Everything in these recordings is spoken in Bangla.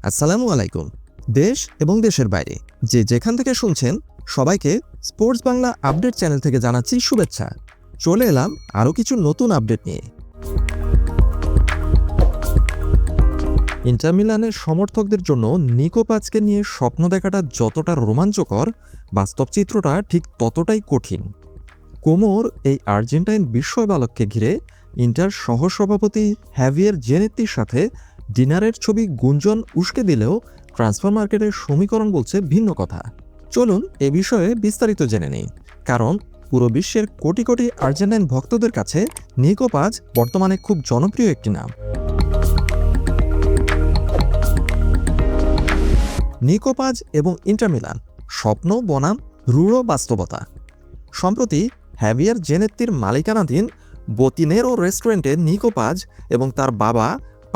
আসসালামু আলাইকুম। দেশ এবং দেশের বাইরে যে যেখান থেকে শুনছেন সবাইকে স্পোর্টস বাংলা আপডেট চ্যানেল থেকে জানাচ্ছি শুভেচ্ছা। চলে এলাম আরও কিছু নতুন আপডেট নিয়ে। ইন্টার মিলানের সমর্থকদের জন্য নিকো পাজকে নিয়ে স্বপ্ন দেখাটা যতটা রোমাঞ্চকর, বাস্তব চিত্রটা ঠিক ততটাই কঠিন। কোমোর এই আর্জেন্টাইন বিস্ময় বালককে ঘিরে ইন্টার সহসভাপতি হ্যাভিয়ের জেনেত্তির সাথে ডিনারের ছবি গুঞ্জন উস্কে দিলেও ট্রান্সফার মার্কেটের সমীকরণ বলছে ভিন্ন কথা। চলুন এ বিষয়ে বিস্তারিত জেনে নেই, কারণ পুরো বিশ্বের কোটি কোটি আর্জেন্টাইন ভক্তদের কাছে নিকো পাজ বর্তমানে খুব জনপ্রিয় একটি নাম। নিকো পাজ এবং ইন্টার মিলান, স্বপ্ন বনাম রূঢ় বাস্তবতা। সম্প্রতি হ্যাভিয়ার জেনেত্তির মালিকানাধীন বোতিনেরো রেস্টুরেন্টে নিকো পাজ এবং তার বাবা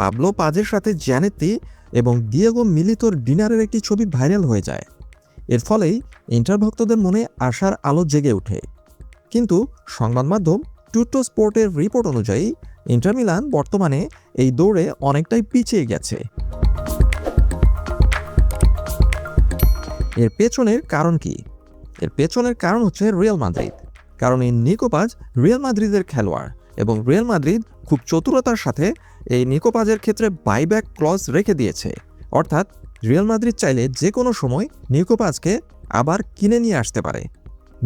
পাবলো পাজের সাথে জ্যানেত্তি এবং দিয়েগো মিলিতোর ডিনারের একটি ছবি ভাইরাল হয়ে যায়। এর ফলেই ইন্টার ভক্তদের মনে আশার আলো জেগে ওঠে। কিন্তু সংবাদ মাধ্যম টুটো স্পোর্টের রিপোর্ট অনুযায়ী ইন্টার মিলান বর্তমানে এই দৌড়ে অনেকটাই পিছিয়ে গেছে। এর পেছনের কারণ কি? এর পেছনের কারণ হচ্ছে রিয়াল মাদ্রিদ। কারণ এই নিকো পাজ রিয়াল মাদ্রিদের খেলোয়াড় এবং রিয়াল মাদ্রিদ খুব চতুরতার সাথে এই নিকো পাজের ক্ষেত্রে বাইব্যাক ক্লজ রেখে দিয়েছে। অর্থাৎ রিয়াল মাদ্রিদ চাইলে যে কোনো সময় নিকো পাজকে আবার কিনে নিয়ে আসতে পারে।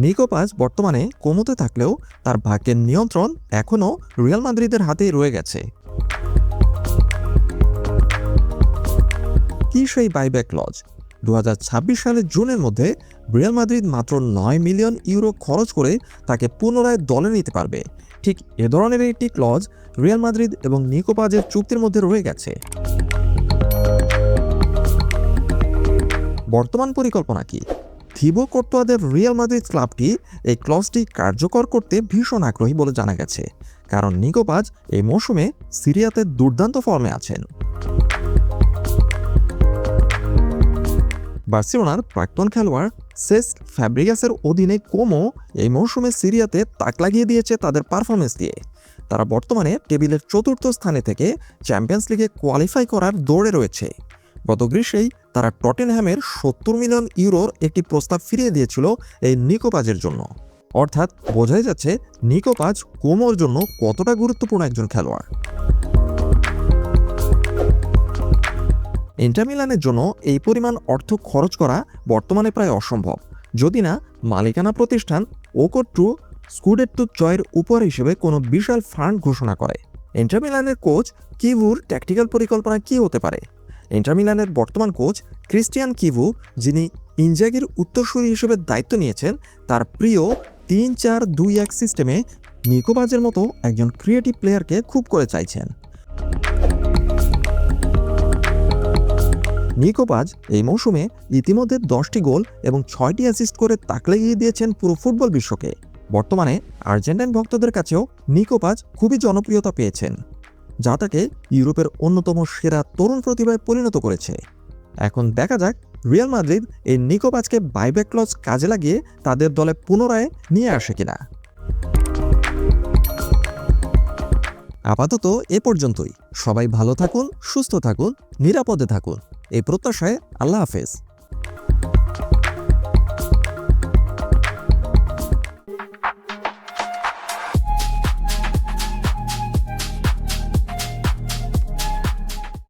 নিকো পাজ বর্তমানে কোমোতে থাকলেও তার ভাগ্যের নিয়ন্ত্রণ এখনও রিয়াল মাদ্রিদের হাতেই রয়ে গেছে। কি সেই বাইব্যাক ক্লজ? 2026 সালের জুনের মধ্যে রিয়াল মাদ্রিদ মাত্র 9 মিলিয়ন ইউরো খরচ করে তাকে পুনরায় দলে নিতে পারবে। ঠিক এ ধরনের একটি ক্লজ রিয়াল মাদ্রিদ এবং নিকো পাজের চুক্তির মধ্যে রয়ে গেছে। বর্তমান পরিকল্পনা কি? থিবো কোর্তোয়াদের রিয়াল মাদ্রিদ ক্লাবটি এই ক্লজটি কার্যকর করতে ভীষণ আগ্রহী বলে জানা গেছে, কারণ নিকো পাজ এই মৌসুমে সিরিয়াতে দুর্দান্ত ফর্মে আছেন। বার্সেলোনার প্রাক্তন খেলোয়াড় সেস্ক ফ্যাব্রিগাসের অধীনে কোমো এই মৌসুমে সিরিয়াতে তাক লাগিয়ে দিয়েছে তাদের পারফরমেন্স দিয়ে। তারা বর্তমানে টেবিলের 4র্থ স্থানে থেকে চ্যাম্পিয়ন্স লিগে কোয়ালিফাই করার দৌড়ে রয়েছে। গত গ্রীষ্মেই তারা টটেনহ্যামের 70 মিলিয়ন ইউরোর একটি প্রস্তাব ফিরিয়ে দিয়েছিল এই নিকো পাজের জন্য। অর্থাৎ বোঝাই যাচ্ছে নিকো পাজ কোমোর জন্য কতটা গুরুত্বপূর্ণ একজন খেলোয়াড়। ইন্টার মিলানের জন্য এই পরিমাণ অর্থ খরচ করা বর্তমানে প্রায় অসম্ভব, যদি না মালিকানা প্রতিষ্ঠান ওকোট্রু স্কুডেট্টো জয়ের উপহার হিসেবে কোনো বিশাল ফান্ড ঘোষণা করে। ইন্টার মিলানের কোচ কিভুর ট্যাকটিক্যাল পরিকল্পনা কী হতে পারে? ইন্টার মিলানের বর্তমান কোচ ক্রিস্টিয়ান কিভু, যিনি ইনজাগির উত্তরসূরি হিসেবে দায়িত্ব নিয়েছেন, তার প্রিয় 3-4-2-1 সিস্টেমে নিকো পাজের মতো একজন ক্রিয়েটিভ প্লেয়ারকে খুব করে চাইছেন। নিকো পাজ এই মৌসুমে ইতিমধ্যে 10টি গোল এবং 6টি অ্যাসিস্ট করে তাক লাগিয়ে দিয়েছেন পুরো ফুটবল বিশ্বকে। বর্তমানে আর্জেন্টাইন ভক্তদের কাছেও নিকো পাজ খুবই জনপ্রিয়তা পেয়েছেন, যা তাকে ইউরোপের অন্যতম সেরা তরুণ প্রতিভায় পরিণত করেছে। এখন দেখা যাক রিয়াল মাদ্রিদ এই নিকো পাজকে বাইব্যাক ক্লজ কাজে লাগিয়ে তাদের দলে পুনরায় নিয়ে আসে কিনা। আপাতত এ পর্যন্তই। সবাই ভালো থাকুন, সুস্থ থাকুন, নিরাপদে থাকুন, এই প্রত্যাশায় আল্লাহ হাফেজ।